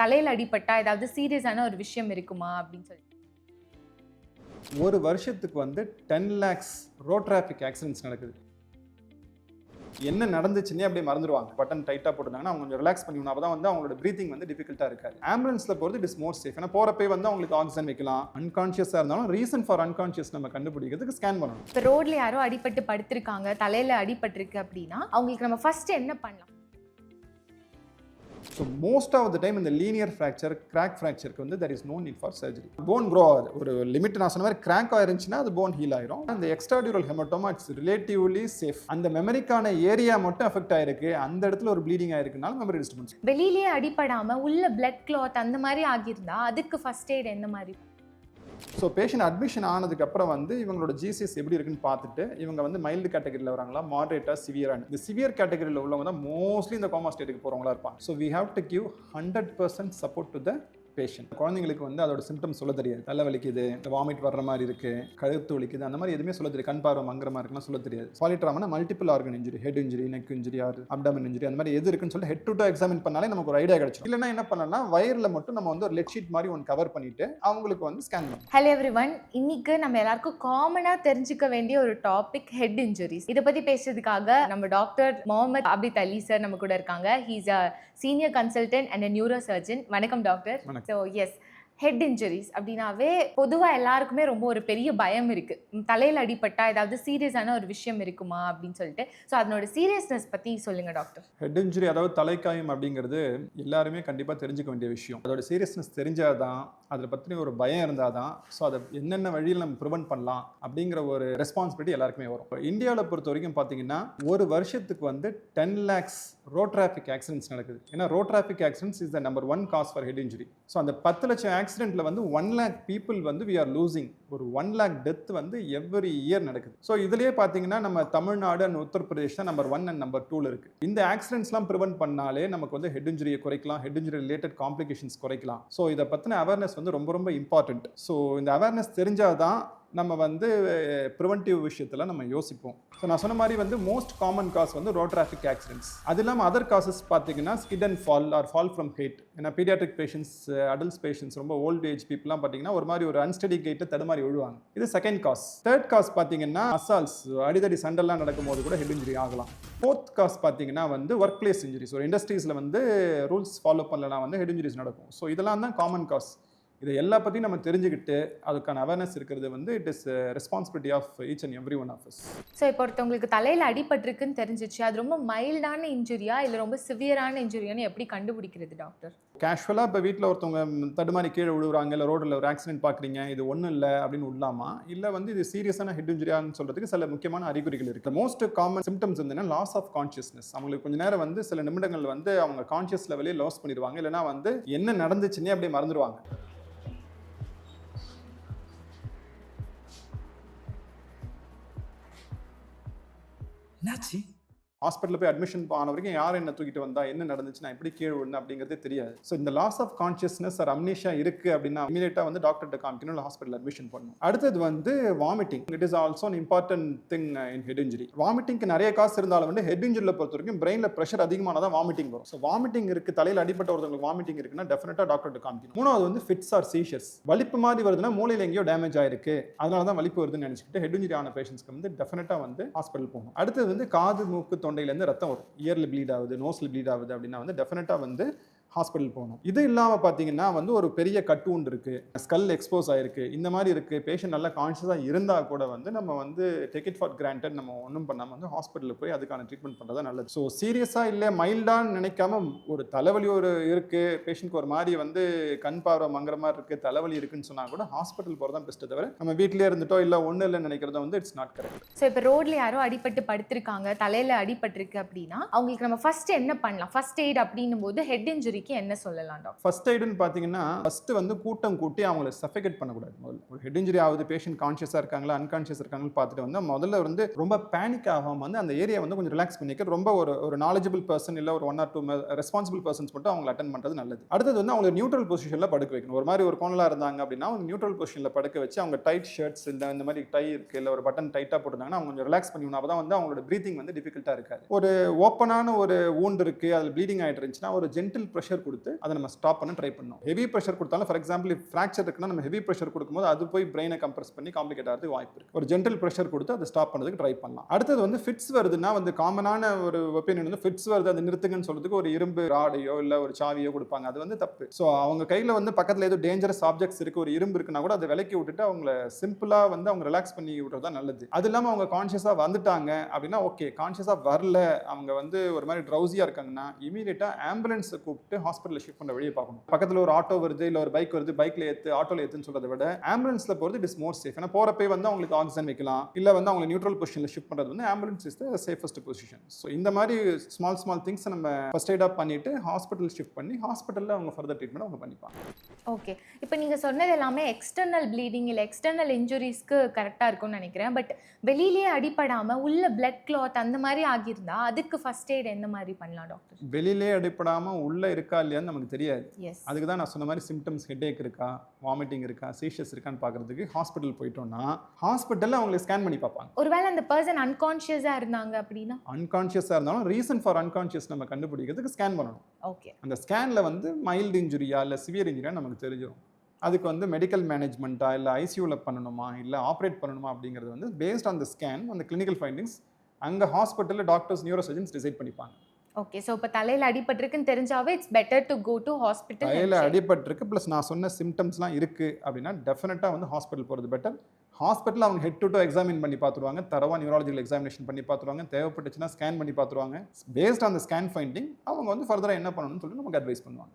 தலையில அடிபட்டா ஏதாவது சீரியஸான ஒரு விஷயம் இருக்குமா அப்படின்னு சொல்லி. ஒரு வருஷத்துக்கு வந்து 10 lakhs ரோட் டிராஃபிக் ஆக்சிடென்ட்ஸ் நடக்குது. என்ன நடந்துச்சுன்னே அப்படியே மறந்துடுவாங்க. பட்டன் டைட்டா போட்டுருந்தாங்கன்னா அவங்க கொஞ்சம் ரிலாக்ஸ் பண்ணிக்கணும். அப்பதான் வந்து அவங்களோட பிரீத்திங் வந்து டிஃபிகல்ட்டா இருக்காது. ஆம்புலன்ஸ்ல போறது இட் இஸ் மோர் சேஃப். ஏன்னா போறப்பே வந்து அவங்களுக்கு ஆக்சிஜன் வைக்கலாம். அன்கான்ஷியஸா இருந்தாலும் ரீசன் ஃபார் அன்கான்ஷியஸ் நம்ம கண்டுபிடிக்கிறதுக்கு ஸ்கேன் பண்ணணும். இப்போ ரோட்ல யாரோ அடிபட்டு படுத்திருக்காங்க, தலையில அடிபட்டிருக்கு அப்படின்னா அவங்களுக்கு நம்ம ஃபர்ஸ்ட் என்ன பண்ணலாம்? So most of the time இந்த லீனியர் ஃப்ராக்சர், கிராக் ஃப்ராக்சருக்கு வந்து there is no need for surgery. Bone grow ஆகுது. ஒரு லிமிட் நான் சொன்ன மாதிரி கிராக் ஆயிருந்துச்சுன்னா அது போன் ஹீல் ஆயிரும். அந்த எக்ஸ்ட்ராடியூரல் ஹெமட்டோமா இட்ஸ் ரிலேட்டிவ்லி சேஃப். அந்த மெமரிக்கான ஏரியா மட்டும் அஃபெக்ட் ஆயிருக்கு, அந்த இடத்துல ஒரு ப்ளீடிங் ஆயிருக்குனால மெமரி டிஸ்டர்பன்ஸ். வெளியிலேயே அடிபடாம உள்ள பிளட் கிளாத் அந்த மாதிரி ஆகியிருந்தா அதுக்கு ஃபர்ஸ்ட் எய்ட் என்ன மாதிரி? ஸோ பேஷண்ட் அட்மிஷன் ஆனதுக்கப்புறம் வந்து இவங்களோட ஜிசிஎஸ் எப்படி இருக்குன்னு பார்த்துட்டு இவங்க வந்து மைல்டு கேட்டகரியில் வராங்களா, மாடரேட்டா, சிவியரான. இந்த சிவியர் கேட்டகரியில் உள்ளவங்க தான் மோஸ்ட்லி இந்த கோமா ஸ்டேட்டுக்கு போகிறவங்களா இருப்பாங்க. So we have to give 100% support to the patient. குழந்தைங்களுக்கு வந்து அதோட சிம்டம்ஸ் சொல்ல தெரியாது. தலை வலிக்குது, வாமிட் வர்ற மாதிரி இருக்கு, கழுத்து வலிக்குது, அந்த மாதிரி எதுவுமே சொல்ல தெரியாது. கண் பார்வை மங்குற மாதிரி இருக்குன்னா சொல்ல தெரியாது. பாலிட்ராமானா multiple organ injury, head injury, neck injury, or abdomen injury, அந்த மாதிரி எது இருக்குன்னு சொல்லிட்டு ஹெட் டு டோ எக்ஸாமின் பண்ணாலே நமக்கு ஒரு ஐடியா கிடைச்சிடும். இல்லைன்னா என்ன பண்ணலாம்னா வயர்ல மட்டும் நம்ம வந்து ஒரு லெட் ஷீட் மாதிரி ஒன்று கவர் பண்ணிட்டு அவங்களுக்கு வந்து ஸ்கேன் பண்ணணும். ஹலோ எவ்ரிவன், இன்னைக்கு நம்ம எல்லாருக்கும் காமனா தெரிஞ்சுக்க வேண்டிய ஒரு டாபிக் ஹெட் இன்ஜுரிஸ். இதை பத்தி பேசுறதுக்காக நம்ம டாக்டர் முகமது ஆபித் அலி சார் நம்ம கூட இருக்காங்க. He's a senior consultant and neuro surgeon. வணக்கம் doctor. So yes, head injuries அப்படின்னாவே பொதுவாக எல்லாருக்குமே ரொம்ப ஒரு பெரிய பயம் இருக்குது. தலையில் அடிபட்டா ஏதாவது சீரியஸான ஒரு விஷயம் இருக்குமா அப்படின்னு சொல்லிட்டு. ஸோ அதனோட சீரியஸ்னஸ் பற்றி சொல்லுங்கள் டாக்டர். ஹெட் இன்ஜுரி அதாவது தலைக்காயம் அப்படிங்கிறது எல்லாருமே கண்டிப்பாக தெரிஞ்சுக்க வேண்டிய விஷயம். அதோட சீரியஸ்னஸ் தெரிஞ்சாதான், அதை பற்றி ஒரு பயம் இருந்தால் தான், ஸோ அதை என்னென்ன வழியில் நம்ம ப்ரிவென்ட் பண்ணலாம் அப்படிங்கிற ஒரு ரெஸ்பான்சிபிலிட்டி எல்லாருக்குமே வரும். இப்போ இந்தியாவில் பொறுத்த வரைக்கும் பார்த்தீங்கன்னா ஒரு வருஷத்துக்கு வந்து 10 lakhs ரோட் டிராஃபிக் ஆக்சிடென்ட்ஸ் நடக்குது. ஏன்னா road traffic accidents is the number 1 cause for head injury. So அந்த 10 லட்சம் ஆக்சிடென்ட்ல வந்து 1 lakh பீப்புள் வந்து வி ஆர் லூசிங். ஒரு 1 lakh டெத் வந்து எவ்ரி இயர் நடக்குது. ஸோ இதுலேயே பார்த்தீங்கன்னா நம்ம தமிழ்நாடு அண்ட் உத்தரப்பிரதேஷ் தான் நம்பர் 1 அண்ட் நம்பர் 2 இருக்கு. இந்த ஆக்சிடென்ட்ஸ்லாம் ப்ரிவென்ட் பண்ணாலே நமக்கு வந்து ஹெட் இன்ஜுரியை குறைக்கலாம், ஹெட் இன்ஜுரி ரிலேட்டட் காம்ப்ளிகேஷன்ஸ் குறைக்கலாம். ஸோ இதை பற்றின அவேர்னஸ் வந்து ரொம்ப ரொம்ப இம்பார்ட்டன்ட். ஸோ இந்த அவேர்னஸ் தெரிஞ்சாதான் நம்ம வந்து ப்ரிவென்டிவ் விஷயத்தில் நம்ம யோசிப்போம். ஸோ நான் சொன்ன மாதிரி வந்து மோஸ்ட் காமன் காஸ் வந்து ரோட் டிராஃபிக் ஆக்சிடென்ட்ஸ். அது இல்லாமல் அதர் காசஸ் பார்த்தீங்கன்னா skid and fall or fall from height. ஏன்னா பீடியாட்ரிக் பேஷன்ஸ், அடல்ட்ஸ் பேஷன்ஸ், ரொம்ப ஓல்ட் ஏஜ் பீப்புளெலாம் பார்த்தீங்கன்னா ஒரு மாதிரி ஒரு அன்ஸ்டடி கேட்டு தடுமாறி விழுவாங்க. இது செகண்ட் காஸ். தேர்ட் காஸ் பார்த்தீங்கன்னா அசால்ட்ஸ், அடிதடி சண்டெல்லாம் நடக்கும்போது கூட ஹெட் இன்ஜுரி ஆகலாம். ஃபோர்த் காஸ் பார்த்தீங்கன்னா வந்து ஒர்க் பிளேஸ் இன்ஜுரிஸ். ஒரு இண்டஸ்ட்ரீஸில் வந்து ரூல்ஸ் ஃபாலோ பண்ணலனா வந்து ஹெட் இன்ஜுரிஸ் நடக்கும். ஸோ இதெல்லாம் தான் காமன் காஸ். இதை எல்லா பற்றியும் நம்ம தெரிஞ்சுக்கிட்டு அதுக்கான அவேர்னஸ் இருக்கிறது வந்து it is responsibility of each and every one of us. So இப்போ ஒருத்தவங்களுக்கு தலையில் அடிபட்டிருக்குன்னு தெரிஞ்சிச்சு, அது ரொம்ப மைல்டான இன்ஜுரியா இல்லை ரொம்ப சிவியரான இன்ஜுரியான்னு எப்படி கண்டுபிடிக்கிறது டாக்டர்? கேஷுவலாக இப்போ வீட்டில் ஒருத்தவங்க தடுமாறி கீழே விழுவுறாங்க, இல்லை ரோடில் ஒரு ஆக்சிடென்ட் பார்க்குறீங்க, இது ஒன்றும் இல்லை அப்படின்னு விடலாமா, இல்லை வந்து இது சீரியஸான ஹெட் இன்ஜுரியான்னு சொல்கிறதுக்கு சில முக்கியமான அறிகுறிகள் இருக்குது. மோஸ்ட் காமன் சிம்டம்ஸ் வந்து லாஸ் ஆஃப் கான்ஷியஸ்னஸ். அவங்களுக்கு கொஞ்சம் நேரம் வந்து சில நிமிடங்கள் வந்து அவங்க கான்ஷியஸ் லெவலே லாஸ் பண்ணிடுவாங்க, இல்லைனா வந்து என்ன நடந்துச்சுன்னே அப்படியே மறந்துடுவாங்க. என்னாச்சு? ஹாஸ்பிட்டலில் போய் அட்மிஷன் ஆன வரைக்கும் யார் என்ன தூக்கிட்டு வந்தா, என்ன நடந்துச்சு, நான் எப்படி கீழே விழுந்தேன் அப்படிங்கிறதே தெரியாது. ஸோ இந்த loss of consciousness or amnesia இருக்குது அப்படின்னா இமீடியட்டாக வந்து டாக்டர்கிட்ட காமிக்கணும், இல்லை ஹாஸ்பிட்டல் அட்மிஷன் பண்ணணும். அடுத்தது வந்து vomiting. It is also an important thing in head injury. வாமிட்டிங்க்கு நிறைய காசு இருந்தாலும் வந்து ஹெட் இன்ஜுரியில் பொறுத்த வரைக்கும் பிரெயினில் ப்ரெஷர் அதிகமானதான் வாமிட்டிங் வரும். ஸோ வாமிட்டிங் இருக்குது, தலையில் அடிப்பட்ட ஒருத்தவங்களுக்கு வாமிட்டிங் இருக்குன்னா டெஃபினட்டாக டாக்டர்கிட்ட காமிக்கணும். மூணாவது வந்து ஃபிட்ஸ் ஆர் சீஷர்ஸ். வலிப்பு மாதிரி வருதுன்னா மூளையில் எங்கேயோ டேமேஜ் ஆயிருக்கு, அதனால தான் வலிப்பு வருதுன்னு நினச்சிக்கிட்டு ஹெட் இன்ஜுரி ஆன பேஷன்ஸ்க்கு வந்து டெஃபினட்டாக வந்து ஹாஸ்பிட்டல் போகணும். அடுத்தது வந்து காது, மூக்கு, தொண்டையிலேருந்து ரத்தம் வரும், இயர்ல ப்ளீட் ஆகுது, நோஸ்ல ப்ளீட் ஆகுது அப்படின்னா வந்து டெஃபினட்டா வந்து ஹாஸ்பிட்டல் போகணும். இது இல்லாமல் பார்த்தீங்கன்னா வந்து ஒரு பெரிய கட் வூண்ட் இருக்கு, ஸ்கல் எக்ஸ்போஸ் ஆயிருக்கு, இந்த மாதிரி இருக்கு, பேஷண்ட் நல்லா கான்ஷியஸாக இருந்தால் கூட வந்து நம்ம வந்து டேக் இட் ஃபார் கிராண்டட், நம்ம ஒன்றும் பண்ணாமல் வந்து ஹாஸ்பிட்டலுக்கு போய் அதுக்கான ட்ரீட்மெண்ட் பண்ணுறது நல்லது. ஸோ சீரியஸாக இல்லை மைல்டான்னு நினைக்காம ஒரு தலைவலி ஒரு இருக்கு, பேஷண்ட்க்கு ஒரு மாதிரி வந்து கண் பார்வை மங்குற மாதிரி இருக்கு, தலைவலி இருக்குன்னு சொன்னால் கூட ஹாஸ்பிட்டல் போகிறது தான் பெஸ்ட்டு. தவிர நம்ம வீட்டிலே இருந்துட்டோ இல்லை ஒன்றும் இல்லைன்னு நினைக்கிறத வந்து இட்ஸ் நாட் கரெக்ட். ஸோ இப்போ ரோட்ல யாரோ அடிபட்டு படுத்திருக்காங்க, தலையில் அடிபட்டிருக்கு அப்படின்னா அவங்களுக்கு நம்ம ஃபர்ஸ்ட் என்ன பண்ணலாம்? ஃபர்ஸ்ட் எய்ட் அப்படின்னும் போது ஹெட் இன்ஜுரிக்கு என்ன சொல்லலாம்? ஃபர்ஸ்ட் எய்டுன்னு பார்த்தீங்கன்னா ஃபர்ஸ்ட் வந்து கூட்டம் கூட்டி அவங்களை சஃபோகேட் பண்ணக்கூடாது. முதல்ல ஒரு ஹெட் இன்ஜுரி ஆகுது, பேஷண்ட் கான்ஷியஸாக இருக்காங்களா அன்கான்ஷியஸ் இருக்காங்கன்னு பார்த்துட்டு வந்து முதல்ல வந்து ரொம்ப பேனிக் ஆகாமல் வந்து அந்த ஏரியா வந்து கொஞ்சம் ரிலாக்ஸ் பண்ணிக்க ரொம்ப ஒரு நாலேஜபிள் பர்சன் இல்லை ஒரு 1 or 2 ரெஸ்பான்சிபிள் பர்சன்ஸ் மட்டும் அவங்களை அட்டென்ட் பண்ணுறது நல்லது. அடுத்தது வந்து அவங்க நியூட்ரல் பொசிஷனில் படுக்க வைக்கணும். ஒரு மாதிரி ஒரு கோணலாக இருந்தாங்க அப்படின்னா அவங்க நியூட்ரல் பொசிஷனில் படுக்க வச்சு அவங்க டைட் ஷர்ட்ஸ் இந்த மாதிரி டை இருக்கு, இல்லை ஒரு பட்டன் டைட்டாக போட்டுருந்தாங்கன்னா அவங்க கொஞ்சம் ரிலாக்ஸ் பண்ணிக்கணும். அப்போ தான் வந்து அவங்களோட பிரீத்திங் வந்து டிஃபிகல்ட்டாக இருக்காது. ஒரு ஓப்பனான ஒரு வூண்ட் இருக்குது, அதில் ப்ளீடிங் ஆகிட்டு இருந்துச்சுன்னா ஒரு ஜென்டில் ப்ரெஷர் ப்ரெஷர் கொடுத்து அதை நம்ம ஸ்டாப் பண்ண ட்ரை பண்ணணும். ஹெவி ப்ரெஷர் கொடுத்தாலும் ஃபார் எக்ஸாம்பிள் ஃப்ராக்சர் இருக்குன்னா நம்ம ஹெவி ப்ரெஷர் கொடுக்கும்போது அது போய் பிரெயினை கம்ப்ரஸ் பண்ணி காம்ப்ளிகேட் ஆகிறதுக்கு வாய்ப்பு இருக்கு. ஒரு ஜென்டல் ப்ரெஷர் கொடுத்து அதை ஸ்டாப் பண்ணதுக்கு ட்ரை பண்ணலாம். அடுத்தது வந்து ஃபிட்ஸ் வருதுன்னா வந்து காமனான ஒரு ஒப்பீனியன் வந்து ஃபிட்ஸ் வருது அதை நிறுத்துங்கன்னு சொல்றதுக்கு ஒரு இரும்பு ராடையோ இல்லை ஒரு சாவியோ கொடுப்பாங்க. அது வந்து தப்பு. ஸோ அவங்க கையில் வந்து பக்கத்தில் ஏதோ டேஞ்சரஸ் ஆப்ஜெக்ட்ஸ் இருக்கு, ஒரு இரும்பு இருக்குன்னா கூட அதை விலக்கி விட்டுட்டு அவங்கள சிம்பிளாக வந்து அவங்க ரிலாக்ஸ் பண்ணி விடுறது தான் நல்லது. அது இல்லாமல் அவங்க கான்ஷியஸாக வந்துட்டாங்க அப்படின்னா ஓகே, கான்ஷியஸாக வரல, அவங்க வந்து ஒரு மாதிரி ட்ரௌசியாக இருக்காங்கன்னா இமீடியட்டாக ஆம்புலன்ஸை கூப்பிட்டு ஹாஸ்பிட்டலில் ஷிஃப்ட் பண்ண வழியை பார்க்கணும். பக்கத்தில் ஒரு ஆட்டோ வருது இல்லை ஒரு பைக் வருது, பைக்கில் ஏற்று ஆட்டோவில் ஏற்றுன்னு சொல்றதை விட ஆம்புலன்ஸில் போகிறது இட் இஸ் மோர் சேஃப். ஏன்னா போகிறப்பே வந்து அவங்களுக்கு ஆக்சிஜன் வைக்கலாம், இல்லை வந்து அவங்க நியூட்ரல் பொசிஷனில் ஷிஃப்ட் பண்ணுறது வந்து ambulance is the safest position. So இந்த மாதிரி ஸ்மால் திங்ஸ் நம்ம ஃபர்ஸ்ட் எய்டாக பண்ணிட்டு ஹாஸ்பிட்டல் ஷிஃப்ட் பண்ணி ஹாஸ்பிட்டலில் அவங்க ஃபர்தர் ட்ரீட்மெண்ட் அவங்க பண்ணிப்பாங்க. ஓகே, இப்போ நீங்கள் சொன்னது எல்லாமே எக்ஸ்டர்னல் ப்ளீடிங் இல்லை எக்ஸ்டர்னல் இன்ஜுரிஸ்க்கு கரெக்டாக இருக்கும்னு நினைக்கிறேன். பட் வெளியிலேயே அடிப்படாமல் உள்ள பிளட் கிளாத் அந்த மாதிரி ஆகியிருந்தா அதுக்கு ஃபர்ஸ்ட் எய்ட் எந்த மாதிரி பண்ணலாம் டாக்டர்? வெளியிலே அடிப்படாமல் உள்ளே இருக்கா இல்லையான்னு நமக்கு தெரியாது. எஸ், அதுக்கு தான் நான் சொன்ன மாதிரி சிம்டம்ஸ் ஹெட்ஏக் இருக்கா, வாமிட்டிங் இருக்கா, சீஷியஸ் இருக்கான்னு பார்க்கறதுக்கு ஹாஸ்பிட்டல் போயிட்டோம்னா ஹாஸ்பிட்டலில் அவங்களை ஸ்கேன் பண்ணி பார்ப்பாங்க. ஒருவேளை அந்த பர்சன் அன்கான்ஷியஸாக இருந்தாங்க அப்படின்னா? அன்கான்ஷியஸாக இருந்தாலும் ரீசன் ஃபார் அன்கான்ஷியஸ் நம்ம கண்டுபிடிக்கிறதுக்கு ஸ்கேன் பண்ணணும். ஓகே, அந்த ஸ்கேனில் வந்து மைல்டு இன்ஜுரியா இல்லை சிவியர் இன்ஜுரியா நமக்கு தெரிஞ்சிடும். அதுக்கு வந்து மெடிக்கல் மேனேஜ்மெண்ட்டா இல்லை ஐசியூவில் பண்ணணுமா இல்லை ஆப்ரேட் பண்ணணுமா அப்படிங்கிறது வந்து பேஸ்ட் ஆன் த ஸ்கேன் அந்த கிளினிக்கல் ஃபைண்டிங்ஸ் அங்கே ஹாஸ்பிட்டலில் டாக்டர்ஸ் நியூரோசர்ஜன்ஸ் டிசைட் பண்ணிப்பாங்க. ஓகே, ஸோ இப்போ தலையில் அடிபட்டிருக்குன்னு தெரிஞ்சாவே it's better to go to hospital. தலையில் அடிபட்டிருக்கு ப்ளஸ் நான் சொன்ன சிம்டம்ஸ்லாம் இருக்குது அப்படின்னா டெஃபினட்டாக வந்து ஹாஸ்பிட்டல் போகிறது பெட்டர். ஹாஸ்பிட்டலில் அவங்க ஹெட் டு டோ எக்ஸாமின் பண்ணி பார்த்துருவாங்க, தரவா நியூராலஜிக்கல் எக்ஸாமினேஷன் பண்ணி பார்த்துருவாங்க, தேவைப்பட்டுச்சுன்னா ஸ்கேன் பண்ணி பார்த்துருவாங்க. Based on the scan finding அவங்க வந்து ஃபர்தராக என்ன பண்ணணும்னு சொல்லிட்டு நமக்கு அட்வைஸ் பண்ணுவாங்க.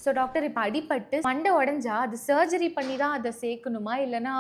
ஸோ டாக்டர், இப்போ அடிபட்டு மண்டை உடஞ்சா அது சர்ஜரி பண்ணி தான் அதை சேர்க்கணுமா இல்லைனா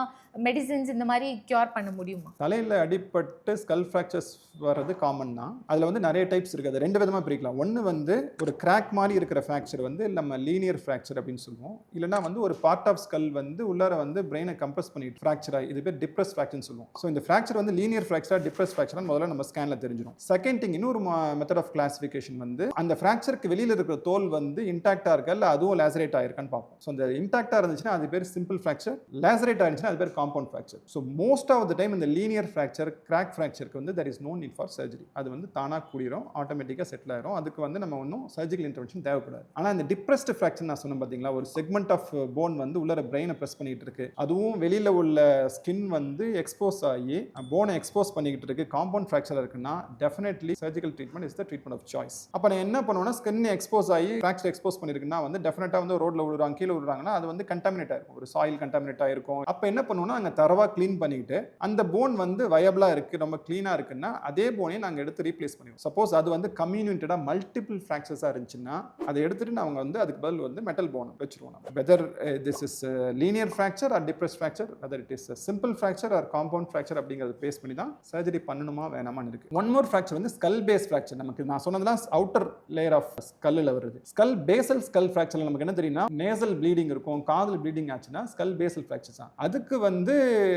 மெடிசின்ஸ் இந்த மாதிரி க்யூர் பண்ண முடியுமா? தலையில் அடிபட்டு ஸ்கல் ஃப்ராக்சர்ஸ் வர்றது காமன் தான். அதில் வந்து நிறைய டைப்ஸ் இருக்குது. அது 2 விதமாக பிரிக்கலாம். ஒன்று வந்து ஒரு கிராக் மாதிரி இருக்கிற ஃப்ராக்சர் வந்து நம்ம லீனியர் ஃப்ராக்சர் அப்படின்னு சொல்லுவோம். இல்லைனா வந்து ஒரு பார்ட் ஆஃப் ஸ்கல் வந்து உள்ளார வந்து பிரெயினை கம்ப்ரஸ் பண்ணிட்டு ஃப்ராக்சர் ஆகி இது பேர் டிப்ரஸ் ஃப்ராக்சர்னு சொல்லுவோம். ஸோ இந்த ஃப்ராக்சர் வந்து லீனியர் ஃப்ராக்சரா டிப்ரஸ் ஃப்ராக்சரா முதல்ல நம்ம ஸ்கேனில் தெரிஞ்சிடும். செகண்ட் திங், இன்னொரு மெத்தட் ஆஃப் கிளாசிஃபிகேஷன் வந்து அந்த ஃப்ராக்சருக்கு வெளியில் இருக்கிற தோல் வந்து இன்டாக்டாக இருக்கா இல்லை அதுவும் லேசரேட் ஆயிருக்கான்னு பார்ப்போம். ஸோ அந்த இன்டாக்டாக இருந்துச்சுன்னா அது பேர் சிம்பிள் ஃப்ராக்சர், லேசரேட் ஆயிருந்துச்சுன்னா அது பேர் compound fracture. So most of the time இந்த லீனியர் ஃப்ராக்சர் கிராக் ஃப்ராக்சருக்கு வந்து there is no need for surgery. அது வந்து தானாக கூடிரும், ஆட்டோமேட்டிக்காக செட்டில் ஆயிரும். அதுக்கு வந்து நம்ம ஒன்றும் சர்ஜிக்கல் இன்டர்வென்ஷன் தேவைப்படாது. ஆனால் இந்த டிப்ரெஸ்ட் ஃப்ராக்சர் நான் சொன்னேன் பார்த்தீங்களா, ஒரு செக்மெண்ட் ஆஃப் போன் வந்து உள்ளர பிரெயினை ப்ரெஸ் பண்ணிட்டு இருக்கு, அதுவும் வெளியில் உள்ள ஸ்கின் வந்து எக்ஸ்போஸ் ஆகி போனை எக்ஸ்போஸ் பண்ணிக்கிட்டு இருக்கு, காம்பவுண்ட் ஃப்ராக்சர் இருக்குன்னா definitely surgical treatment is the treatment of choice. அப்போ நான் என்ன பண்ணுவேன்னா, ஸ்கின் எக்ஸ்போஸ் ஆகி ஃப்ராக்சர் எக்ஸ்போஸ் பண்ணிருக்குன்னா வந்து டெஃபினட்டாக வந்து ரோட்ல விழுறாங்க, கீழே விழுறாங்கன்னா அது வந்து கண்டாமினேட் ஆயிருக்கும், ஒரு சாயில் கண்டாமினேட் ஆயிருக்கும். அப்போ என்ன பண்ணுவோம்னா, நாங்கள் தரவா க்ளீன் பண்ணிக்கிட்டு அந்த போன் வந்து வயபிளா இருக்கு, ரொம்ப கிளீனா இருக்குன்னா அதே போனை நாங்கள் எடுத்து ரீப்ளேஸ் பண்ணுவோம். சப்போஸ் அது வந்து கம்யூனிட்டடா மல்டிபிள் ஃப்ராக்சர்ஸா இருந்துச்சுன்னா அதை எடுத்துட்டு நாங்க வந்து அதுக்கு பதில் வந்து மெட்டல் போன் வச்சிருவோம். Whether this is linear fracture or depress fracture, whether it is simple fracture or compound fracture அப்படிங்கிறது பேஸ் பண்ணி தான் சர்ஜரி பண்ணணுமா வேணாமான்னு இருக்கு. ஒன் மோர் ஃப்ராக்சர் வந்து ஸ்கல் பேஸ் ஃப்ராக்சர். நமக்கு நான் சொன்னதெல்லாம் அவுட்டர் லேயர் ஆஃப் ஸ்கல்ல வருது. ஸ்கல் பேசல் ஸ்கல் ஃப்ராக்சர்ல நமக்கு என்ன தெரியும்னா, நேசல் ப்ளீடிங் இருக்கும், காதில் ப்ளீடிங் ஆச்சுன்னா ஸ்கல் பேசல் ஃப்ராக்சர் தான். அதுக்கு வந்து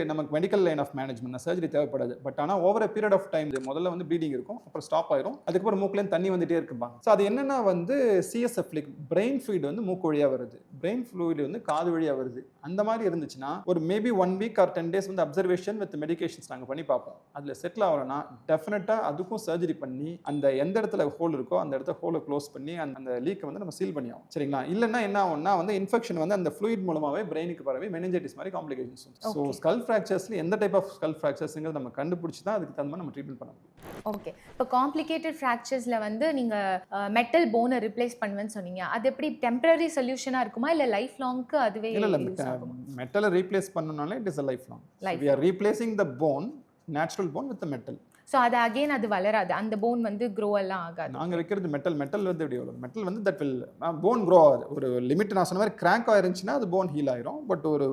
நமக்கு medical line of management surgery தேவைப்படாது. பட் ஆனால் ஓவர் பீரியட் ஆஃப் டைம் முதல்ல வந்து ப்ளீடிங் இருக்கும், அப்புறம் ஸ்டாப் ஆயிரும், அதுக்கப்புறம் மூக்குலேருந்து தண்ணி வந்துட்டே இருக்குப்பாங்க. ஸோ அது என்னன்னா வந்து சிஎஸ்எஃப் பிரெயின் ஃப்ளூயிட் வந்து மூக்கு வழியாக வருது, பிரெயின் ஃப்ளூயிட் வந்து காது வழியாக வருது. அந்த மாதிரி இருந்துச்சுன்னா ஒரு மேபி 1 வீக் ஆர் 10 days வந்து அப்சர்வேஷன் வித் மெடிகேஷன்ஸ் நாங்கள் பண்ணி பார்ப்போம். அதில் செட்டில் ஆகலைன்னா டெஃபினட்டாக அதுக்கும் சர்ஜரி பண்ணி அந்த எந்த இடத்துல ஹோல் இருக்கோ அந்த இடத்த ஹோலை க்ளோஸ் பண்ணி அந்த லீக்கை வந்து நம்ம சீல் பண்ணி ஆகும். சரிங்களா? இல்லைன்னா என்ன ஆகும்னா வந்து இன்ஃபெக்ஷன் வந்து அந்த ஃப்ளூயிட் மூலமாகவே பிரெயினுக்கு பரவி மெனிஞ்சைட்டிஸ் மாதிரி காம்ப்ளிகேஷன்ஸ். ஸோ ஸ்கல் ஃப்ராக்சர்ஸ்ல எந்த டைப் ஆஃப் ஸ்கல் ஃப்ராக்சர்ஸ்ங்கிறது நம்ம கண்டுபிடிச்சி தான் அதுக்கு தகுந்த நம்ம ட்ரீட்மெண்ட் பண்ண முடியும். ஓகே, இப்போ காம்ப்ளிகேட்டட் ஃப்ராக்சர்ஸ்ல வந்து நீங்க மெட்டல் போனை ரிப்ளேஸ் பண்ணுவேன்னு சொன்னீங்க. அது எப்படி டெம்பரரி சொல்யூஷனா இருக்குமா இல்ல லைஃப் லாங்க்கு அதுவே? இல்ல மெட்டலை ரீப்ளேஸ் பண்ணனால it is a lifelong. We are replacing the bone, natural bone with the metal. So அது அகெயின் அது வளராது, அந்த போன் வந்து க்ரோ எல்லாம் ஆகாது. நாங்கள் வைக்கிறது மெட்டல் வந்து எப்படி வரும்? மெட்டல் வந்து தட் வில் போன் க்ரோ ஆகுது. ஒரு லிமிட் நான் சொன்ன மாதிரி கிராக் ஆயிருந்துச்சுன்னா அது போன் ஹீல் ஆயிரும். பட் ஒரு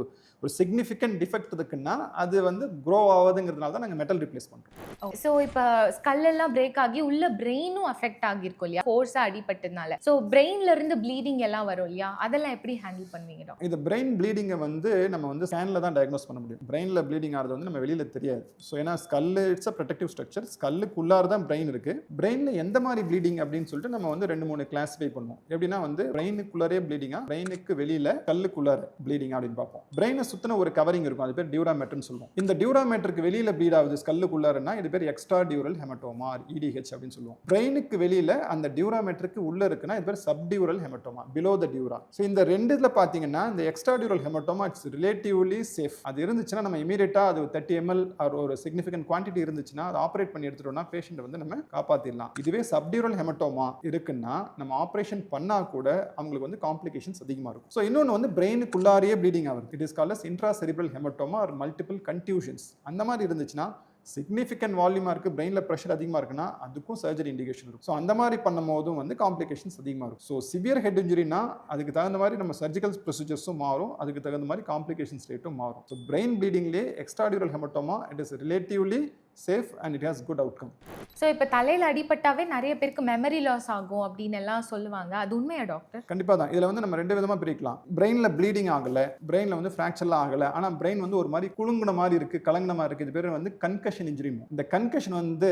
சிக்னிஃபிகண்ட் டிஃபெக்ட் இருக்குன்னா அது வந்து க்ரோ ஆகுதுங்கிறதுனால தான் நாங்கள் மெட்டல் ரிப்ளேஸ் பண்ணுறோம். ஸோ இப்போ ஸ்கல் எல்லாம் பிரேக் ஆகி உள்ள பிரெயினும் அஃபெக்ட் ஆகிருக்கும் இல்லையா, ஃபோர்ஸாக அடிபட்டதுனால. ஸோ பிரெயின்ல இருந்து ப்ளீடிங் எல்லாம் வரும் இல்லையா, அதெல்லாம் எப்படி ஹேண்டில் பண்ணுவீங்க? இந்த பிரெயின் ப்ளீடிங்கை வந்து நம்ம வந்து ஸ்கேனில் தான் டயக்னோஸ் பண்ண முடியும். பிரெயினில் ப்ளீடிங் ஆகிறது வந்து நம்ம வெளியில் தெரியாது. ஸோ ஏன்னா skull it's a protective structure, ஸ்கல்லுக்குள்ளார தான் பிரெயின் இருக்கு. பிரெயினில் எந்த மாதிரி ப்ளீடிங் அப்படின்னு சொல்லிட்டு நம்ம வந்து 2-3 கிளாஸிஃபை பண்ணுவோம். எப்படின்னா வந்து பிரெயினுக்குள்ளாரே ப்ளீடிங்கா, பிரெயினுக்கு வெளியில் கல்லுக்குள்ளார ப்ளீடிங் அப்படின்னு பார்ப்போம். பிரெயினை சுத்தின ஒரு கவரிங் இருக்கும், அது பேர் டியூராமேட்டர்னு சொல்லுவோம். இந்த டியூராமேட்டருக்கு வெளியில ப்ளீட் ஆகுது ஸ்கல்லுக்குள்ளாரன்னா இது பேர் எக்ஸ்ட்ரா டியூரல் ஹெமட்டோமா, இடிஹெச் அப்படின்னு சொல்லுவோம். பிரெயினுக்கு வெளியில அந்த டியூராமேட்டருக்கு உள்ள இருக்குன்னா இது பேர் subdural haematoma, below the டியூரா. So இந்த ரெண்டு இதில் பார்த்தீங்கன்னா இந்த extra dual haematoma it's relatively safe. அது இருந்துச்சுன்னா நம்ம இமீடியட்டா அது 30 ml ஒரு சிக்னிஃபிகன்ட் குவான்டிட்டி இருந்துச்சுன்னா அதை ஆப்ரேட் பண்ணி எடுத்துட்டோம்னா பேஷண்ட் வந்து நம்ம காப்பாற்றிடலாம். இதுவே சப்டியூரல் ஹெமட்டோமா இருக்குன்னா நம்ம ஆப்ரேஷன் பண்ணா கூட அவங்களுக்கு வந்து காம்ப்ளிகேஷன்ஸ் அதிகமாக இருக்கும். ஸோ இன்னொன்று வந்து பிரெயினுக்குள்ளாரியே ப்ளீடிங் ஆகுது. It is called as intracerebral haematoma or multiple contusions. அந்த மாதிரி இருந்துச்சுன்னா சிக்னிஃபிகன்ட் வால்யூமாக இருக்குது, பிரெயினில் ப்ரெஷர் அதிகமாக இருக்குன்னா அதுக்கும் சர்ஜரி இண்டிகேஷன் இருக்கும். ஸோ அந்த மாதிரி பண்ணும் போதும் வந்து காம்ப்ளிகேஷன்ஸ் அதிகமாக இருக்கும். ஸோ சிவியர் ஹெட் இன்ஜுரினா அதுக்கு தகுந்த மாதிரி நம்ம சர்ஜிக்கல் ப்ரொசீஜர்ஸும் மாறும், அதுக்கு தகுந்த மாதிரி காம்ப்ளிகேஷன்ஸ் ரேட்டும் மாறும். ஸோ பிரெயின் ப்ளீடிங்லேயே extradural haematoma it is relatively safe and it has good outcome. So இப்போ தலையில் அடிபட்டாவே நிறைய பேருக்கு மெமரி லாஸ் ஆகும் அப்படின்னு எல்லாம் சொல்லுவாங்க, அது உண்மையா டாக்டர்? கண்டிப்பாக தான். இதில் வந்து நம்ம 2 விதமாக பிரிக்கலாம். பிரெயினில் ப்ளீடிங் ஆகலை, பிரெயினில் வந்து ஃப்ராக்சர்லாம் ஆகலை, ஆனால் பிரெயின் வந்து ஒரு மாதிரி குலுங்குன மாதிரி இருக்குது, கலங்கின மாதிரி இருக்குது. இது பேர் வந்து கன்கஷன் இன்ஜுரி. இந்த கன்கஷன் வந்து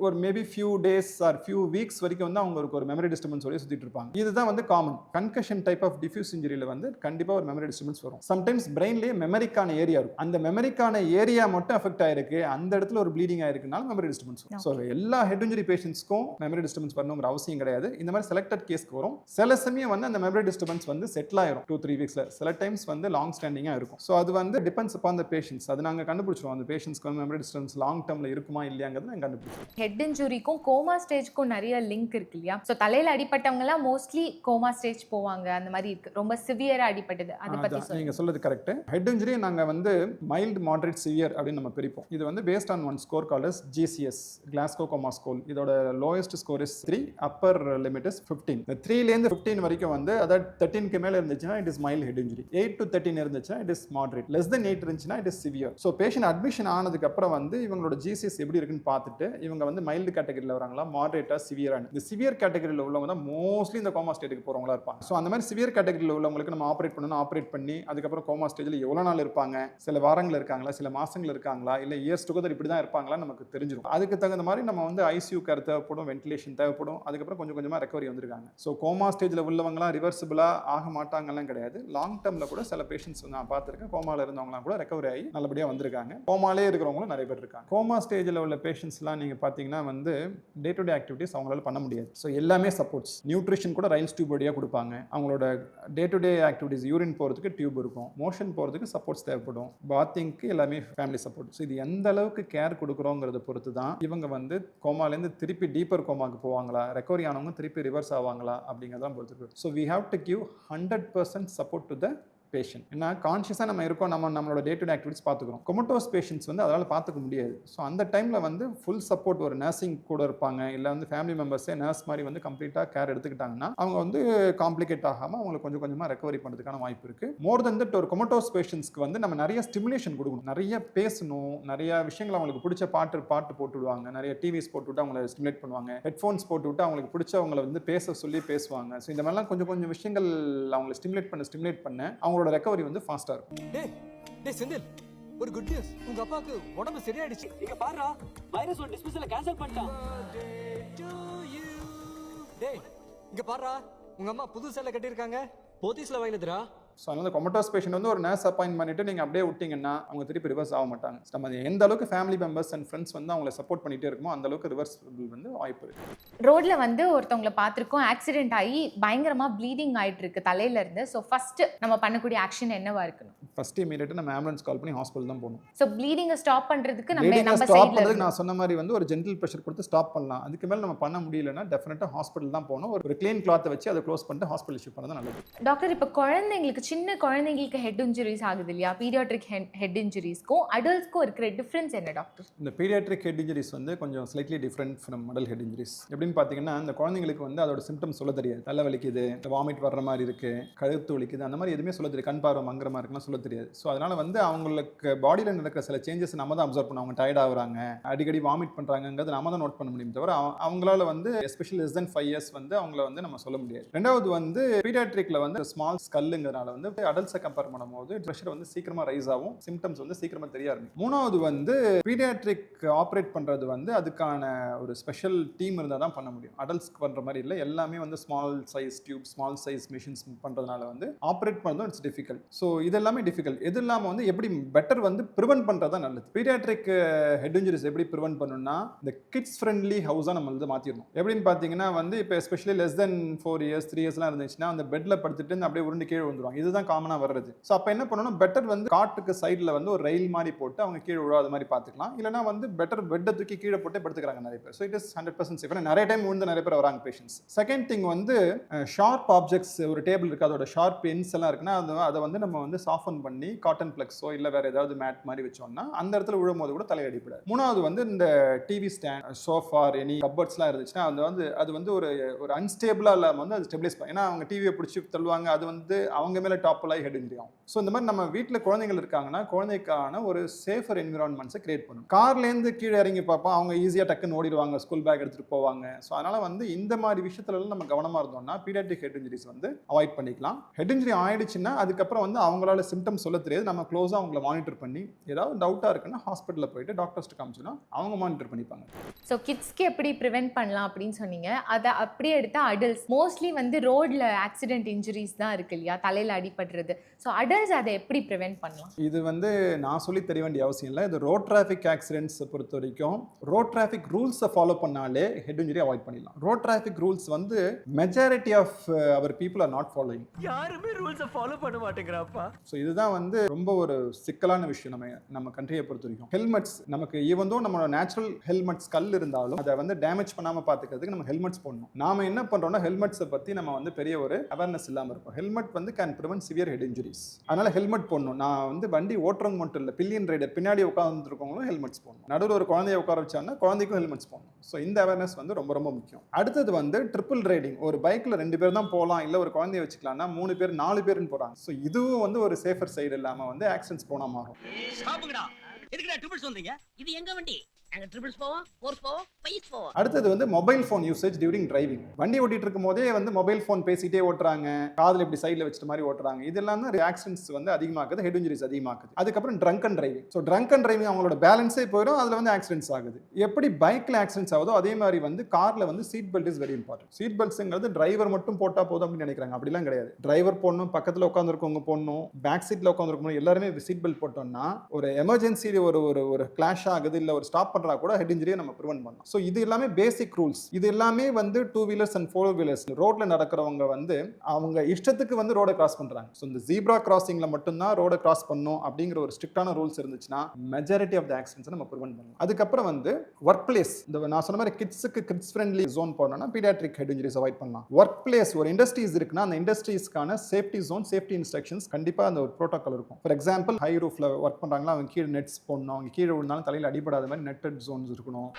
ஒரு maybe few days or few weeks வரைக்கும் வந்து அவங்களுக்கு ஒரு மெமரி டிஸ்டர்பன்ஸ் வரையும் சுற்றிட்டு இருப்பாங்க. இதுதான் வந்து common. Concussion type of diffuse இன்ஜுரியில் வந்து கண்டிப்பாக ஒரு மெமரி டிஸ்டர்பன்ஸ் வரும். சம்டைம்ஸ் பிரெயின்லேயே மெமரிக்கான ஏரியா இருக்கும், அந்த மெமரிக்கான ஏரியா மட்டும் அஃபெக்ட் ஆயிருக்கு, அந்த இடத்துல ஒரு ப்ளீடிங் ஆயிருக்குனால மெமரி டிஸ்டர்பன்ஸ் வரும். ஸோ எல்லா ஹெட் இன்ஜுரி பேஷண்ட்ஸ்க்கும் மெமரி டிஸ்டர்பன்ஸ் வரணுங்கிற அவசியம் கிடையாது. இந்த மாதிரி செலக்டட் கேஸ்க்கு வரும். சில சமயம் வந்து அந்த மெமரி டிஸ்டர்பன்ஸ் வந்து செட்டில் ஆயிரும் 2-3 வீக்ஸ்ல. சில டைம்ஸ் வந்து லாங் ஸ்டாண்டிங்காக இருக்கும். ஸோ அது வந்து டிபெண்ட்ஸ் அப்பான் த பேஷண்ட்ஸ். அது நாங்கள் கண்டுபிடிச்சிருவோம் அந்த பேஷண்ட்ஸ்க்கு வந்து மெமரி டிஸ்டர்பன்ஸ் லாங் டேர்மில் இருக்குமா இல்லையாங்கிறது நாங்கள் கண்டுபிடிச்சிருவோம். ஹெட் இன்ஜுரிக்கும் கோமா ஸ்டேஜ்க்கும் நிறைய லிங்க் இருக்கு இல்லையா? ஸோ தலையில் அடிப்பட்டவங்கலாம் மோஸ்ட்லி கோமா ஸ்டேஜ் போவாங்க, அந்த மாதிரி இருக்கு. ரொம்ப சிவியராக அடிப்பட்டது அதை பற்றி நீங்கள் சொல்றது கரெக்ட். ஹெட் இன்ஜுரி நாங்கள் வந்து மைல்டு, மாடரேட், சிவியர் அப்படின்னு நம்ம பிரிப்போம். இது வந்து based on one score called as GCS, Glasgow coma score. இதோட lowest score is 3, upper limit is 15. இந்த 3லேருந்து 15 வரைக்கும் வந்து அதாவது 13க்கு மேலே இருந்துச்சுன்னா it is mild head injury. 8 to 13 இருந்துச்சுன்னா it is moderate. Less than 8 இருந்துச்சுன்னா it is severe. So patient admission ஆனதுக்கு அப்புறம் வந்து இவங்களோட GCS எப்படி இருக்குன்னு பார்த்துட்டு இவங்க வந்து மைல்டு கேட்டகரியில் வராங்களா, மாடரேட்டா, சிவியரான. இந்த சிவியர் கேட்டகரியில் உள்ளவங்க தான் மோஸ்ட்லி இந்த கோமா ஸ்டேட்டுக்கு போகிறவங்களா இருப்பாங்க. ஸோ அந்த மாதிரி சிவியர் கேட்டகரியில் உள்ளவங்களுக்கு நம்ம ஆப்ரேட் பண்ணணும். ஆப்ரேட் பண்ணி அதுக்கப்புறம் கோமா ஸ்டேஜில் எவ்வளோ நாள் இருப்பாங்க, சில வாரங்கள் இருக்காங்களா, சில மாசங்கள் இருக்காங்களா, இல்லை இயர்ஸ் டுகெதர் இப்படி தான் இருப்பாங்களா நமக்கு தெரிஞ்சிடும். அதுக்கு தகுந்த மாதிரி நம்ம வந்து ICU கேர் தேவைப்படும், வென்டிலேஷன் தேவைப்படும். அதுக்கப்புறம் கொஞ்சம் கொஞ்சமாக ரெக்கவரி வந்திருக்காங்க. ஸோ கோமா ஸ்டேஜில் உள்ளவங்களாம் ரிவர்சிபிளாக ஆக மாட்டாங்கலாம் கிடையாது. லாங் டேர்மில் கூட சில பேஷண்ட்ஸ் நான் பார்த்துருக்கேன், கோமாவில் இருந்தவங்களாம் கூட ரெக்கவரி ஆகி நல்லபடியாக வந்திருக்காங்க. கோமாலே இருக்கிறவங்களும் நிறைய பேர் இருக்காங்க. கோமா ஸ்டேஜில் உள்ள பேஷண்ட்ஸ்லாம் நீங்கள் பார்த்தீங்கன்னா வந்து டே டு டே ஆக்டிவிட்டிஸ் அவங்களால பண்ண முடியாது. ஸோ எல்லாமே சப்போர்ட்ஸ். நியூட்ரிஷன் கூட ரைல்ஸ் டியூப் வழியாக கொடுப்பாங்க. அவங்களோட day to day activities, urine போகிறதுக்கு டியூப் இருக்கும், மோஷன் போகிறதுக்கு சப்போர்ட்ஸ் தேவைப்படும், பாத்திங்க்கு எல்லாமே ஃபேமிலி சப்போர்ட். ஸோ இது எந்த அளவுக்கு கேர் கொடுக்குறோங்கிறத பொறுத்து தான் இவங்க வந்து கோமாலேருந்து திருப்பி டீப்பர் கோமாக்கு போவாங்களா, ரெக்கவரி ஆனவங்க திருப்பி ரிவர்ஸ் ஆவாங்களா அப்படிங்கிறதான் பொறுத்து. So we have to give 100% support to the patient. ஏன்னா கான்ஷியஸாக நம்ம இருக்கோம், நம்மளோட டே டு டே ஆக்டிவிட்டிஸ் பார்த்துக்கிறோம். கொமட்டோஸ் பேஷண்ட்ஸ் வந்து அதனால் பார்த்துக்க முடியாது. ஸோ அந்த டைமில் வந்து ஃபுல் சப்போர்ட் ஒரு நர்சிங் கூட இருப்பாங்க, இல்லை வந்து ஃபேமிலி மெம்பர்ஸே நர்ஸ் மாதிரி வந்து கம்ப்ளீட்டாக கேர் எடுத்துக்கிட்டாங்கன்னா அவங்க வந்து காம்ப்ளிகேட் ஆகாமல் அவங்களுக்கு கொஞ்சம் கொஞ்சமாக ரெக்கவரி பண்ணுறதுக்கான வாய்ப்பு இருக்குது. மோர் தென் தட் ஒரு கொமட்டோஸ் பேஷண்ட்ஸ்க்கு வந்து நம்ம நிறைய ஸ்டிமுலேஷன் கொடுக்கணும், நிறைய பேசணும், நிறைய விஷயங்கள் அவங்களுக்கு பிடிச்ச பாட்டு போட்டு விடுவாங்க, நிறைய டிவிஸ் போட்டு விட்டு அவங்களை ஸ்டிமுலேட் பண்ணுவாங்க, ஹெட்ஃபோன்ஸ் போட்டு விட்டு அவங்களுக்கு பிடிச்சவங்களை வந்து பேச சொல்லி பேசுவாங்க. ஸோ இந்த மாதிரிலாம் கொஞ்சம் கொஞ்சம் விஷயங்கள் அவங்களை ஸ்டிமுலேட் பண்ண அவங்களோட ரெக்கவரி வந்து ஃபாஸ்டா இருக்கும். டேய் செந்தில், ஒரு குட் நியூஸ். உங்க அப்பாக்கு உடம்பு சரியாயிடுச்சு. இங்க பாருடா, வைரஸ் ஒரு டிஸ்மிஸல கேன்சல் பண்ணிட்டான். டேய் இங்க பாருடா, உங்க அம்மா புது சேலை கட்டியிருக்காங்க, போத்தீஸ்ல வாங்கினதுடா. ஸோ அதனால கொமட்டோஸ் பேஷண்ட் வந்து ஒரு நர்ஸ் அப்பாயின்ட் பண்ணிட்டு நீங்கள் அப்படியே விட்டீங்கன்னா அவங்க திருப்பி ரிவர்ஸ் ஆக மாட்டாங்க. நம்ம எந்த அளவுக்கு ஃபேமிலி மெம்பர்ஸ் அண்ட் ஃப்ரெண்ட்ஸ் வந்து அவங்களை சப்போர்ட் பண்ணிட்டே இருக்குமோ அந்த அளவுக்கு ரிவர்ஸபிள் வந்து வாய்ப்பு இருக்கு. ரோட்ல வந்து ஒருத்தவங்களை பார்த்துருக்கோம், ஆக்சிடென்ட் ஆகி பயங்கரமா ப்ளீடிங் ஆயிட்டு இருக்கு தலையில இருந்து. ஸோ ஃபர்ஸ்ட் நம்ம பண்ணக்கூடிய ஆக்ஷன் என்னவா இருக்கணும்? ஃபர்ஸ்ட் இமீடியேட்டா நம்ம ஆம்புலன்ஸ் கால் பண்ணி ஹாஸ்பிட்டல் தான் போகணும். ஸோ ப்ளீடிங்கை ஸ்டாப் பண்றதுக்கு நம்ம ஸ்டாப் சைடுல பண்ணுறதுக்கு நான் சொன்ன மாதிரி வந்து ஒரு ஜென்டில் ப்ரெஷர் கொடுத்து ஸ்டாப் பண்ணலாம். அதுக்கு மேலே நம்ம பண்ண முடியலன்னா டெஃபினட்டாக ஹாஸ்பிட்டல் தான் போகணும். ஒரு க்ளீன் கிளாத்தை வச்சு அதை க்ளோஸ் பண்ணிட்டு ஹாஸ்பிட்டல் ஷிஃப்ட் பண்ணது நல்லது. டாக்டர், இப்போ குழந்தைங்களுக்கு, சின்ன குழந்தைங்களுக்கு ஹெட் இன்ஜுரிஸ் ஆகுது இல்லையா? பீடியாட்ரிக் ஹெட் இன்ஜுரிஸ்க்கும் அடல்ட்ஸ்க்கும் இருக்கிற டிஃபரன்ஸ் என்ன டாக்டர்? இந்த பீடியாட்ரிக் ஹெட் இன்ஜுரிஸ் வந்து கொஞ்சம் slightly different from adult head injuries. எப்படின்னு பார்த்தீங்கன்னா இந்த குழந்தைங்களுக்கு வந்து அதோட சிம்டம்ஸ் சொல்ல தெரியாது. தலை வலிக்குது, வாமிட் வர்ற மாதிரி இருக்கு, கழுத்து வலிக்குது, அந்த மாதிரி எதுவுமே சொல்ல தெரியாது. கண் பார்வை மங்குற மாதிரி இருக்குன்னா சொல்ல தெரியாது. ஸோ அதனால வந்து அவங்களுக்கு பாடியில் நடக்கிற சில சேஞ்சஸ் நம்ம தான் அப்சர்வ் பண்ணணும். அவங்க டயர்ட் ஆகுறாங்க, அடிக்கடி வாமிட் பண்ணுறாங்கிறது நம்ம தான் நோட் பண்ண முடியும் தவிர அவங்களால வந்து எஸ்பெஷலி லெஸ் தென் 5 இயர்ஸ் வந்து அவங்கள வந்து நம்ம சொல்ல முடியாது. ரெண்டாவது வந்து பீடியாட்ரிக்ல வந்து ஸ்மால் ஸ்கல்லுங்கிறனால வந்து அடல்ட்ஸை கம்பேர் பண்ணும்போது ப்ரெஷர் வந்து சீக்கிரமா ரைஸ் ஆகும், சிம்டம்ஸ் வந்து சீக்கிரமா தெரிய ஆரம்பிக்கும். மூணாவது வந்து பீடியாட்ரிக் ஆப்ரேட் பண்றது வந்து அதுக்கான ஒரு ஸ்பெஷல் டீம் இருந்தால் தான் பண்ண முடியும். அடல்ட்ஸ்க்கு பண்ற மாதிரி இல்லை, எல்லாமே வந்து small size tube, small size machines பண்றதுனால வந்து ஆப்ரேட் பண்ணதும் இட்ஸ் டிஃபிகல்ட். ஸோ இது எல்லாமே டிஃபிகல்ட். இது இல்லாமல் வந்து எப்படி பெட்டர் வந்து ப்ரிவென்ட் பண்றது தான் நல்லது. பீடியாட்ரிக் ஹெட் இன்ஜுரிஸ் எப்படி ப்ரிவென்ட் பண்ணணும்னா இந்த கிட்ஸ் ஃப்ரெண்ட்லி ஹவுஸாக நம்ம வந்து மாற்றிடணும். எப்படின்னு பார்த்தீங்கன்னா வந்து இப்போ எஸ்பெஷலி லெஸ் தென் 4 இயர்ஸ் 3 இயர்ஸ்லாம் இருந்துச்சுன்னா அந்த பெட்ல படுத்துட்டு அப்படியே உருண்டு கீழே வந்துருவாங்க. இதுதான் காமனாக வர்றது. ஸோ அப்போ என்ன பண்ணணும், பெட்டர் வந்து காட்டுக்கு சைடில் வந்து ஒரு ரயில் மாதிரி போட்டு அவங்க கீழே விழாத மாதிரி பார்த்துக்கலாம். இல்லைனா வந்து பெட்டர் பெட்டை தூக்கி கீழே போட்டு படுத்துக்கிறாங்க நிறைய பேர். So it is 100% safe. நிறைய டைம் விழுந்து நிறைய பேர் வராங்க பேஷன்ஸ். செகண்ட் திங் வந்து ஷார்ப் ஆப்ஜெக்ட்ஸ், ஒரு டேபிள் இருக்குது அதோட ஷார்ப் எண்ட்ஸ் எல்லாம் இருக்குன்னா அதை வந்து நம்ம வந்து சாஃபன் பண்ணி காட்டன் பிளக்ஸோ இல்லை வேற ஏதாவது மேட் மாதிரி வச்சோம்னா அந்த இடத்துல விழும்போது கூட தலையடிப்படாது. மூணாவது வந்து இந்த டிவி ஸ்டாண்ட், சோஃபா, எனி கப்பர்ட்ஸ்லாம் இருந்துச்சுன்னா அது வந்து ஒரு அன்ஸ்டேபிளாக இல்லாமல் வந்து அது ஸ்டெபிலைஸ் பண்ணி, ஏன்னா அவங்க டிவியை பிடிச்சி தள்ளுவாங்க, அது வந்து அவங்க மேலே டாப்பலாகி ஹெட் இன்ஜுரி ஆகும். ஸோ இந்த மாதிரி நம்ம வீட்டில் குழந்தைகள் இருக்காங்கன்னா குழந்தைக்கான ஒரு சேஃபர் என்விரான்மெண்ட்ஸை கிரியேட் பண்ணணும். கார்லேருந்து கீழே இறங்கி பார்ப்போம், அவங்க ஈஸியாக டக்குன்னு ஓடிடுவாங்க, ஸ்கூல் பேக் எடுத்துகிட்டு போவாங்க. ஸோ அதனால் வந்து இந்த மாதிரி விஷயத்துலலாம் நம்ம கவனமாக இருந்தோம்னா பீடியாட்ரிக் ஹெட் இன்ஜுரிஸ் வந்து அவாய்ட் பண்ணிக்கலாம். ஹெட் இன்ஜுரி ஆயிடுச்சுன்னா அதுக்கப்புறம் வந்து அவங்களால சிம்டம்ஸ் சொல்ல தெரியாது, நம்ம க்ளோஸாக அவங்கள மானிட்டர் பண்ணி ஏதாவது டவுட்டாக இருக்குன்னா ஹாஸ்பிட்டலில் போயிட்டு டாக்டர்ஸ்ட்டு காமிச்சோன்னா அவங்க மானிட்டர் பண்ணிப்பாங்க. ஸோ கிட்ஸ்க்கு எப்படி ப்ரிவென்ட் பண்ணலாம் அப்படின்னு சொன்னீங்க. அதை அப்படியே எடுத்தால் அடல்ட்ஸ் மோஸ்ட்லி வந்து ரோடில் ஆக்சிடென்ட் இன்ஜுரிஸ் தான் இருக்கு இல்லையா, தலையில் அடிபடுறது. ஸோ அடல்ட்ஸ் அதை எப்படி ப்ரிவென்ட் பண்ணலாம்? இது வந்து நான் சொல்லி தெரிய வேண்டிய அவசியம் இல்லை. இது ரோட் டிராஃபிக் ஆக்சிடென்ட்ஸை பொறுத்த வரைக்கும் ரோட் டிராஃபிக் ரூல்ஸை ஃபாலோ பண்ணாலே ஹெட் இன்ஜுரி அவாய்ட் பண்ணிடலாம். ரோட் டிராஃபிக் ரூல்ஸ் வந்து majority of our people are not following. யாருமே ரூல்ஸை ஃபாலோ பண்ண மாட்டேங்கிறாப்பா. ஸோ இதுதான் வந்து ரொம்ப ஒரு சிக்கலான விஷயம் நம்ம கண்ட்ரியை பொறுத்த வரைக்கும். ஹெல்மெட்ஸ் நமக்கு ஈவன் தோ நம்மளோட நேச்சுரல் ஹெல்மெட்ஸ் கல் இருந்தாலும் அதை வந்து டேமேஜ் பண்ணாமல் பார்த்துக்கிறதுக்கு நம்ம ஹெல்மெட்ஸ் போடணும். நாம என்ன பண்ணுறோம்னா ஹெல்மெட்ஸை பற்றி நம்ம வந்து பெரிய ஒரு அவேர்னஸ் இல்லாமல் இருப்போம். ஹெல்மெட் வந்து can prevent severe head injuries. அதனால ஹெல்மெட் போடணும். நான் வந்து வண்டி ஓட்டுறவங்க மட்டும் இல்லை, பில்லியன் ரைடர் பின்னாடி உட்காந்துருக்கவங்களும் ஹெல்மெட்ஸ் போடணும். நடுவில் ஒரு குழந்தைய உட்கார வச்சாங்கன்னா குழந்தைக்கும் ஹெல்மெட்ஸ் போடணும். ஸோ இந்த அவேர்னஸ் வந்து ரொம்ப ரொம்ப முக்கியம். அடுத்தது வந்து ட்ரிபிள் ரைடிங். ஒரு பைக்கில் 2 பேர் தான் போகலாம், இல்லை ஒரு குழந்தைய வச்சுக்கலாம்னா 3 பேர் 4 பேர்னு போகிறாங்க. ஸோ இதுவும் வந்து ஒரு சேஃபர் சைடு இல்லாமல் வந்து ஆக்சிடென்ட்ஸ் போனால் மாறும். இது எங்க வண்டி? அங்க ட்ரிபிள்ஸ் போவோம், ஃபோர்ஸ் போவோம், பைஸ் போவோம். அடுத்தது வந்து mobile phone usage during driving. வண்டி ஓட்டிட்டு இருக்கும் போதே வந்து மொபைல் ஃபோன் பேசிட்டே ஓட்டுறாங்க, காதில் இப்படி சைடில் வச்சுட்டு மாதிரி ஓட்டுறாங்க. இதெல்லாம் தான் ஆக்சிடென்ட்ஸ் வந்து அதிகமாக்குது, ஹெட் இன்ஜுரிஸ் அதிகமாக்குது. அதுக்கப்புறம் drunk and driving. So drunk and driving அவங்களோட பேலன்ஸே போயிடும், அதில் வந்து ஆக்சிடென்ட்ஸ் ஆகுது. எப்படி பைக்கில் ஆக்சிடென்ட்ஸ் ஆகுதோ அதே மாதிரி வந்து காரில் வந்து seat belt is very important. Seat பெல்ட்ஸுங்கிறது டிரைவர் மட்டும் போட்டால் போதும் அப்படின்னு நினைக்கிறாங்க. அப்படிலாம் கிடையாது. டிரைவர் போடணும், பக்கத்தில் உட்காந்துருக்கவங்க போடணும், பேக் சீட்டில் உட்காந்துருக்கணும், எல்லாருமே சீட் பெல்ட் போட்டோம்னா ஒரு எமர்ஜென்சி ஒரு கிளாஷ் ஆகுது, இல்லை ஒரு ஸ்டாப் பண்ணுறா கூட ஹெட் இன்ஜுரி நம்ம ப்ரிவென்ட் பண்ணலாம். ஸோ இது எல்லாமே பேசிக் ரூல்ஸ். இது எல்லாமே வந்து 2 வீலர்ஸ் அண்ட் 4 வீலர்ஸ் ரோட்ல நடக்கிறவங்க வந்து அவங்க இஷ்டத்துக்கு வந்து ரோட கிராஸ் பண்றாங்க. ஸோ இந்த ஜீப்ரா கிராசிங்ல மட்டும்தான் ரோட கிராஸ் பண்ணணும் அப்படிங்கிற ஒரு ஸ்ட்ரிக்டான ரூல்ஸ் இருந்துச்சுன்னா மெஜாரிட்டி ஆஃப் த ஆக்சிடென்ட்ஸ் நம்ம ப்ரிவென்ட் பண்ணலாம். அதுக்கப்புறம் வந்து ஒர்க் பிளேஸ், இந்த நான் சொன்ன மாதிரி கிட்ஸ் ஃப்ரெண்ட்லி ஜோன் போனோம்னா பீடியாட்ரிக் ஹெட் இன்ஜுரிஸ் அவாய்ட் பண்ணலாம். ஒர்க் பிளேஸ், ஒரு இண்டஸ்ட்ரீஸ் இருக்குன்னா அந்த இண்டஸ்ட்ரீஸ்க்கான சேஃப்டி ஜோன், சேஃப்டி இன்ஸ்ட்ரக்ஷன்ஸ் கண்டிப்பா அந்த ஒரு ப்ரோட்டோகால் இருக்கும். ஃபார் எக்ஸாம்பிள் ஹை ரூஃப்ல ஒர்க் பண்றாங்களா, அவங்க கீழே நெட்ஸ் போடணும், அவங்க கீழே விழுந்தாலும் தலையில் அடிபடாத மாதிரி நெட்டட் ஜோன்ஸ் இருக்கணும்.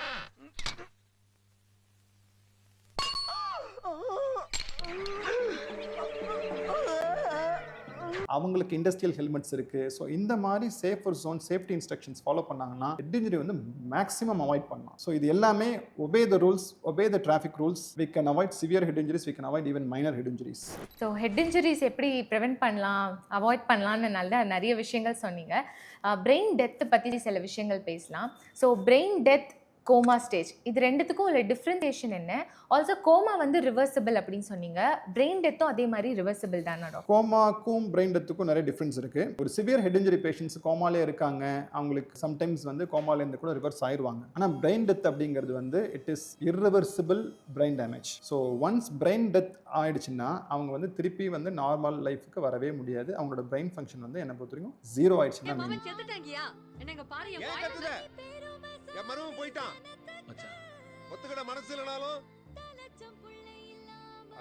அவங்களுக்கு இண்டஸ்ட்ரியல் ஹெல்மெட்ஸ் இருக்கு. ஸோ இந்த மாதிரி safer zone, safety instructions follow பண்ணாங்கன்னா ஹெட் இன்ஜுரி வந்து மேக்ஸிமம் அவாய்ட் பண்ணலாம். ஸோ இது எல்லாமே obey the rules, obey the traffic rules, we can avoid severe head injuries, we can avoid even minor head injuries. So head injuries எப்படி prevent பண்ணலாம், avoid பண்ணலாம்னு நிறைய விஷயங்கள் சொன்னீங்க. பிரெயின் டெத் பற்றி சில விஷயங்கள் பேசலாம். So brain death, coma stage, இது ரெண்டுத்துக்கும் உள்ள டிஃப்ரென்சியேஷன் என்ன? ஆல்சோ கோமா வந்து ரிவர்சிபிள் அப்படின்னு சொன்னீங்க, பிரெயின் டெத்தும் அதே மாதிரி ரிவர்சிபிள் தானே? கோமாக்கும் பிரெயின் டெத்துக்கும் நிறைய டிஃப்ரென்ஸ் இருக்கு. ஒரு சிவியர் ஹெட் இன்ஜுரி பேஷண்ட்ஸ் கோமாலே இருக்காங்க, அவங்களுக்கு சம்டைம்ஸ் வந்து கோமாலேருந்து கூட ரிவர்ஸ் ஆயிடுவாங்க. ஆனால் பிரெயின் டெத் அப்படிங்கிறது வந்து it is irreversible brain damage. So once brain death ஆயிடுச்சுன்னா அவங்க வந்து திருப்பி வந்து நார்மல் லைஃபுக்கு வரவே முடியாது. அவங்களோட பிரெயின் ஃபங்க்ஷன் வந்து என்ன பொறுத்த வரைக்கும் 0 ஆயிடுச்சுன்னா என் மருமன் போயிட்டான் ஒத்துக்கிட மனசு இல்லைனாலும்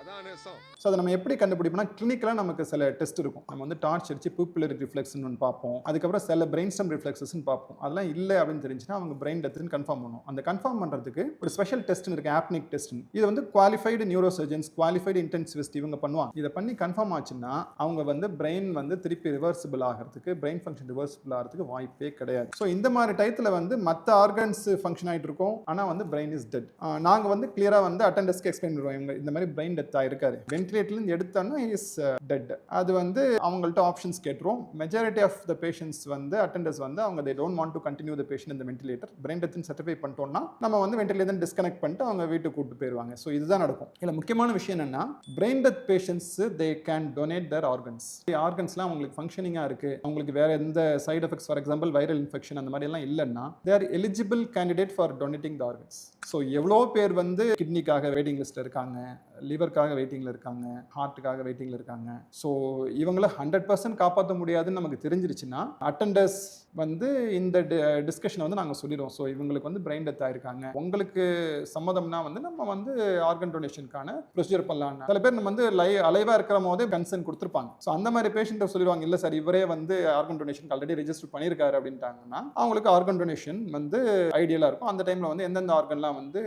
அதான் நேசம். ஸோ அதை நம்ம எப்படி கண்டுபிடிப்போம்னா கிளினிக்கலாக நமக்கு சில டெஸ்ட் இருக்கும். நம்ம வந்து டார்ச் அடிச்சு பியூப்பிலரி ரிஃப்ளெக்ஸ்னு ஒன்று பார்ப்போம், அதுக்கப்புறம் சில பிரெயின் ஸ்டெம் ரிஃப்ளெக்ஸஸ்ன்னு பார்ப்போம். அதெல்லாம் இல்லை அப்படின்னு தெரிஞ்சுன்னா அவங்க பிரெயின் டெத்துன்னு கன்ஃபார்ம் பண்ணும். அந்த கன்ஃபார்ம் பண்ணுறதுக்கு ஒரு ஸ்பெஷல் டெஸ்ட்னு இருக்குது, ஆப்னிக் டெஸ்ட்னு. இது வந்து qualified neuro surgeons, qualified intensivist இவங்க பண்ணுவாங்க. இதை பண்ணி கன்ஃபார்ம் ஆச்சுன்னா அவங்க வந்து பிரெயின் வந்து திருப்பி ரிவர்சிபிள் ஆகிறதுக்கு, பிரெயின் ஃபங்க்ஷன் ரிவர்சிபிள் ஆகிறதுக்கு வாய்ப்பே கிடையாது. ஸோ இந்த மாதிரி டயத்தில் வந்து மற்ற ஆர்கன்ஸ் ஃபங்க்ஷன் ஆகிட்டு இருக்கும், ஆனால் வந்து பிரெயின் இஸ் டெட். நாங்கள் வந்து கிளியராக வந்து அட்டெண்டர்ஸ்க்கு எக்ஸ்பிளைன் பண்ணுவோம், இவங்க இந்த மாதிரி பிரெயின் டெத் ஆயிருக்கு இருக்காரு, வென்டிலேட்டர்லேருந்து எடுத்தோன்னா இஸ் டெட். அது வந்து அவங்கள்ட்ட ஆப்ஷன்ஸ் கேட்டுரும். மெஜாரிட்டி ஆஃப் த பேஷண்ட்ஸ் வந்து அட்டெண்டர்ஸ் வந்து அவங்க they don't want to continue the patient இந்த வென்டிலேட்டர், பிரெயின் டெத்னு சர்டிஃபை பண்ணிட்டோம்னா நம்ம வந்து வென்டிலேட்டர் டிஸ்கனெக்ட் பண்ணிட்டு அவங்க வீட்டுக்கு கூப்பிட்டு போயிடுவாங்க. ஸோ இதுதான் நடக்கும். இதில் முக்கியமான விஷயம் என்னன்னா, brain death patients they can donate their organs. ஆர்கன்ஸ்லாம் அவங்களுக்கு ஃபங்க்ஷனிங்காக இருக்குது, அவங்களுக்கு வேற எந்த side effects for example viral infection அந்த மாதிரி எல்லாம் இல்லைன்னா they are eligible candidate for donating the organs. So எவ்வளோ பேர் வந்து கிட்னிக்காக வெயிட்டிங் லிஸ்ட்டில் இருக்காங்க, லிவருக்காக வெயிட்டிங்கில் இருக்காங்க, ஹார்ட்டுக்காக வெயிட்டிங்கில் இருக்காங்க. ஸோ இவங்கள 100% காப்பாற்ற முடியாதுன்னு நமக்கு தெரிஞ்சிருச்சுன்னா அட்டெண்டர்ஸ் வந்து இந்த டிஸ்கஷனை வந்து நாங்கள் சொல்லிடுவோம். ஸோ இவங்களுக்கு வந்து பிரெயின் டெத் ஆயிருக்காங்க, உங்களுக்கு சம்மதம்னா வந்து நம்ம வந்து ஆர்கன் டொனேஷனுக்கான ப்ரொசீஜர் பண்ணலாம்னா சில பேர் நம்ம வந்து அலைவாக இருக்கிற போதே கன்சர்ன் கொடுத்துருப்பாங்க. ஸோ அந்த மாதிரி பேஷண்ட்டை சொல்லிடுவாங்க, இல்லை சார் இவரே வந்து ஆர்கன் டொனேஷன் ஆல்ரெடி ரெஜிஸ்டர் பண்ணியிருக்காரு அப்படின்ட்டாங்கன்னா அவங்களுக்கு ஆர்கன் டொனேஷன் வந்து ஐடியலாக இருக்கும். அந்த டைமில் வந்து எந்தெந்த ஆர்கன்லாம் வந்து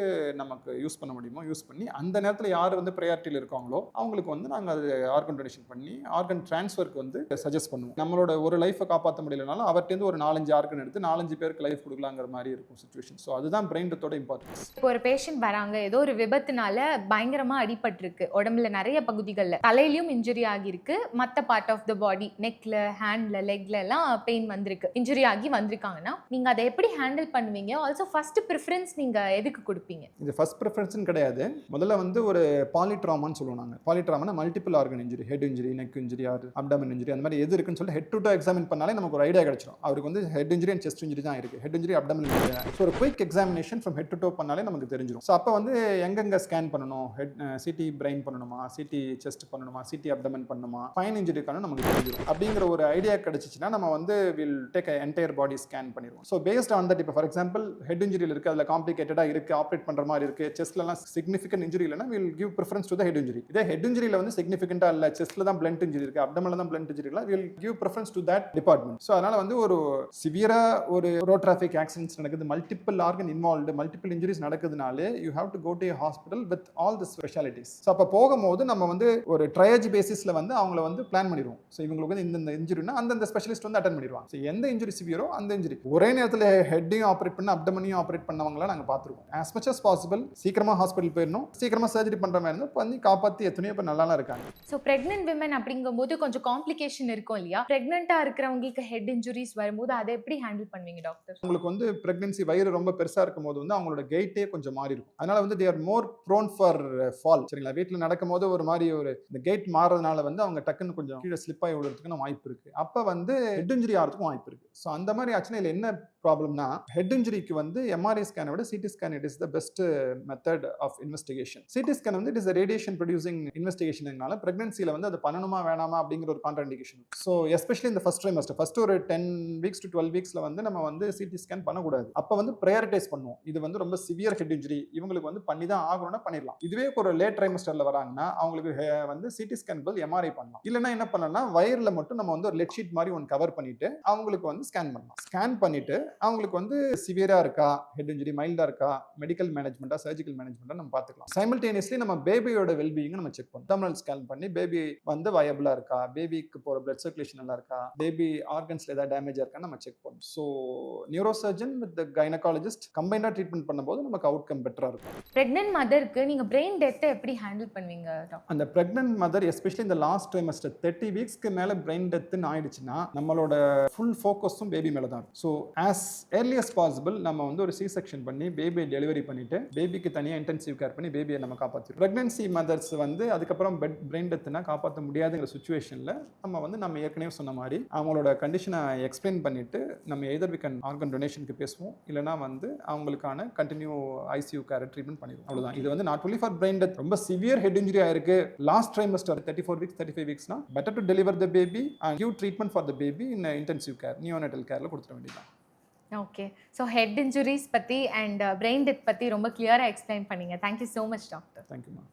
நமக்கு யூஸ் பண்ண முடியுமோ யூஸ் பண்ணி அந்த நேரத்தில் யார் வந்து ப்ரையாரிட்டியில் இருக்காங்களோ அவங்களுக்கு வந்து நாங்கள் அது ஆர்கன் டொனேஷன் பண்ணி ஆர்கன் டிரான்ஸ்ஃபருக்கு வந்து சஜஸ்ட் பண்ணுவோம். நம்மளோட ஒரு லைஃபை காப்பாற்ற முடியலனாலும் அவர்கிட்ட ஒரு 4-5 ஆர்கன் எடுத்து 4-5 பேருக்கு லைஃப் கொடுக்கலாங்கிற மாதிரி இருக்கும் சுச்சுவேஷன். ஸோ அதுதான் பிரெயின் டெத்தோட இம்பார்ட்டன்ஸ். இப்போ ஒரு பேஷண்ட் வராங்க, ஏதோ ஒரு விபத்துனால பயங்கரமா அடிபட்டிருக்கு, உடம்புல நிறைய பகுதிகளில் தலையிலயும் இன்ஜுரி ஆகிருக்கு, மற்ற பார்ட் ஆஃப் த பாடி நெக்ல ஹேண்ட்ல லெக்ல எல்லாம் பெயின் வந்திருக்கு, இன்ஜுரி ஆகி வந்திருக்காங்கன்னா நீங்க அதை எப்படி ஹேண்டில் பண்ணுவீங்க? ஆல்சோ ஃபர்ஸ்ட் ப்ரிஃபரன்ஸ் நீங்க எதுக்கு கொடுப்பீங்க? இது ஃபர்ஸ்ட் ப்ரிஃபரன்ஸ்னு கிடையாது. முதல்ல வந்து ஒரு பாலிட்ராமான்னு சொல்லுவோம் நாங்கள். பாலிட்ராமானா multiple organ injury, head injury, neck injury, abdomen injury, அந்த மாதிரி எது இருக்குன்னு சொல்லி ஹெட் டு டோ எக்ஸாமின் பண்ணாலே நமக்கு ஒரு ஐடியா கிடைச்சிடும். அவருக்கு வந்து head injury and chest injury தான் இருக்குது, head injury abdomen injury. So ஒரு quick examination from head to toe பண்ணாலே நமக்கு தெரிஞ்சிடும். ஸோ அப்போ வந்து எங்கெங்க ஸ்கேன் பண்ணணும், ஹெட் சிடி பிரெயின் பண்ணணுமா, சிடி செஸ்ட் பண்ணணுமா, சிடி அப்டமன் பண்ணணுமா, ஃபைன் இன்ஜுரிக்கான நமக்கு தெரிஞ்சிடும். அப்படிங்கிற ஒரு ஐடியா கிடைச்சிச்சுன்னா நம்ம வந்து will take entire body scan பண்ணிடுவோம். ஸோ பேஸ்ட் ஆன் தட் இப்போ ஃபார் எக்ஸாம்பிள் ஹெட் இன்ஜுரியில் இருக்குது, அதில் காம்ப்ளிகேட்டடாக இருக்குது, ஆப்ரேட் பண்ணுற மாதிரி இருக்குது, செஸ்ட்லலாம் சிக்னிஃபிகன்ட் இன்ஜுரி இல்லைனா will give preference to the head injury. இதே ஹெட் இன்ஜுரியில் வந்து சிக்னிஃபிகண்டாக இல்லை, செஸ்ட்டில் தான் பிளண்ட் இன்ஜுரி இருக்குது, அப்டமனில் தான் பிளண்ட் இன்ஜுரி இல்லை, will give preference to that department. So அதனால் வந்து ஒரு சிவியராக ஒரு ரோட் டிராஃபிக் ஆக்சிடென்ட்ஸ் நடக்குது, multiple organ involved, multiple injuries நடக்குதுனாலே you have to go to a hospital with all the specialities. So அப்போ போகும்போது நம்ம வந்து ஒரு ட்ரையேஜ் பேசிஸில் வந்து அவங்கள வந்து பிளான் பண்ணிடுவோம். ஸோ இவங்களுக்கு வந்து இந்த இன்ஜுரினா அந்தந்த ஸ்பெஷலிஸ்ட் வந்து அட்டன் பண்ணிடுவாங்க. ஸோ எந்த இன்ஜுரி சிவியரோ அந்த இன்ஜுரி ஒரே நேரத்தில் ஹெட்டையும் ஆப்ரேட் பண்ண அப்டமனையும் ஆப்ரேட் பண்ணவங்களாம் நாங்கள் பார்த்துருவோம். ஆஸ் மச் அஸ் பாசிபிள் சீக்கிரமாக ஹாஸ்பிட்டல் போயிடணும், சீக்கிரமாக சர்ஜரி பண்ணுற மாதிரி இருந்தால் பண்ணி காப்பாற்றி எத்தனையோ பேர் நல்லா இருக்காங்க. ஸோ பிரெக்னென்ட் விமன் அப்படிங்கும்போது கொஞ்சம் காம்ப்ளிகேஷன் இருக்கும் இல்லையா? பிரெக்னென்ட்டாக இருக்கிறவங்களுக்கு ஹெட் இன்ஜுரிஸ் வரும்போது அதை எப்படி ஹேண்டில் பண்ணுவீங்க டாக்டர்? உங்களுக்கு வந்து பிரெக்னன்சி வயிறு ரொம்ப பெருசாக இருக்கும் போது வந்து அவங்களோட கெயிட்டே கொஞ்சம் மாறி இருக்கும். அதனால வந்து they are more prone for fall. சரிங்களா? வீட்டில் நடக்கும் போது ஒரு மாதிரி ஒரு இந்த கெயிட் மாறதுனால வந்து அவங்க டக்குன்னு கொஞ்சம் கீழே ஸ்லிப் ஆகி விழுறதுக்கு வாய்ப்பு இருக்கு. அப்போ வந்து ஹெட் இன்ஜுரி ஆகிறதுக்கும் வாய்ப்பு இருக்கு. ஸோ அந்த மாதிரி ஆச்சுன்னா இதில் என்ன ப்ராப்ளம்னா, ஹெட் இன்ஜுரிக்கு வந்து எம்ஆர்ஐ ஸ்கேனை விட CT scan it is the best method of investigation. CT scan வந்து இட் இஸ் ரேடியேஷன் ப்ரொடியூசிங் இன்வெஸ்டிகேஷனால பிரெக்னன்சியில் வந்து அது பண்ணணுமா வேணாமா அப்படிங்கிற ஒரு கான்ட்ராண்டிகேஷன். ஸோ எஸ்பெஷலி இந்த ஃபர்ஸ்ட் ட்ரைமஸ்டர் ஃபர்ஸ்ட் ஒரு 10 weeks to 12 weeks வந்து நம்ம வந்து சிடி ஸ்கேன் பண்ணக்கூடாது. அப்போ வந்து ப்ரையாரிட்டைஸ் பண்ணுவோம். இது வந்து ரொம்ப சிவியர் ஹெட் இன்ஜுரி, இவங்களுக்கு வந்து பண்ணி தான் ஆகணும்னா பண்ணிடலாம். இதுவே ஒரு லேட் ட்ரைமஸ்டரில் வராங்கன்னா அவங்களுக்கு வந்து சிடி ஸ்கேன் பதில் எம்ஆர்ஐ பண்ணலாம். இல்லைன்னா என்ன பண்ணலாம்னா வயரில் மட்டும் நம்ம வந்து ஒரு லெட் ஷீட் மாதிரி ஒன்று கவர் பண்ணிட்டு அவங்களுக்கு வந்து ஸ்கேன் பண்ணலாம். ஸ்கேன் பண்ணிட்டு அவங்களுக்கு வந்து சிவியரா இருக்கா, ஹெட் இன்ஜுரி மைல்டா இருக்கா, மெடிக்கல் மேனேஜ்மெண்டா, சர்ஜிக்கல் மேனேஜ்மெண்டா நம்ம பார்த்துக்கலாம். சைமல்டேனியஸ்லி நம்ம பேபியோட வெல்பீயிங் நம்ம செக் பண்ணுவோம். அப்டாமினல் ஸ்கேன் பண்ணி பேபி வந்து வயபிளா இருக்கா, பேபிக்கு போற பிளட் சர்க்குலேஷன் நல்லா இருக்கா, பேபி ஆர்கன்ஸ்ல ஏதாவது டேமேஜ் இருக்கா நம்ம செக் பண்ணுவோம். ஸோ நியூரோசர்ஜன் வித் கைனகாலஜிஸ்ட் கம்பைனா ட்ரீட்மெண்ட் பண்ணும்போது நமக்கு அவுட்கம் பெட்டரா இருக்கும். பிரெக்னென்ட் மதருக்கு நீங்க பிரெயின் டெத்தை எப்படி ஹேண்டில் பண்ணுவீங்க டாக்டர்? அந்த பிரெக்னன்ட் மதர் எஸ்பெஷலி இந்த லாஸ்ட் ட்ரைமஸ்டர் 30 weeksக்கு மேல பிரெயின் டெத்னு ஆயிடுச்சுன்னா நம்மளோட ஃபுல் ஃபோக்கஸும் பேபி மேல தான் இருக்கும். So as early as possible நம்ம வந்து ஒரு சி செக்ஷன் பண்ணி பேபியை டெலிவரி பண்ணிட்டு பேபிக்கு தனியாக இன்டென்சிவ் கேர் பண்ணி பேபியை நம்ம காப்பாற்றிடும். பிரெக்னன்சி மதர்ஸ் வந்து அதுக்கப்புறம் பிரெயின் டெத்னா காப்பாற்ற முடியாதுங்கிற சுச்சுவேஷனில் நம்ம ஏற்கனவே சொன்ன மாதிரி அவங்களோட கண்டிஷனை எக்ஸ்பிளைன் பண்ணிட்டு நம்ம எதர் வி கேன் ஆர்கன் டொனேஷனுக்கு பேசுவோம், இல்லைனா வந்து அவங்களுக்கான கண்டினியூ ஐசியூ கேர் ட்ரீட்மெண்ட் பண்ணிடுவோம். அவ்வளோதான். இது வந்து not only for brain death, ரொம்ப சிவியர் ஹெட் இன்ஜுரி ஆயிருக்கு லாஸ்ட் ட்ரைமஸ்டர் 34 weeks 35 weeksனா better to deliver the baby and give treatment for the baby in intensive care, neonatal கேர்ல கொடுத்துட வேண்டியதான். ஓகே, ஸோ ஹெட் இன்ஜுரிஸ் பற்றி அண்ட் பிரெயின் டெத் பற்றி ரொம்ப கிளியராக எக்ஸ்பிளைன் பண்ணீங்க. Thank you so much doctor. Thank you ma'am.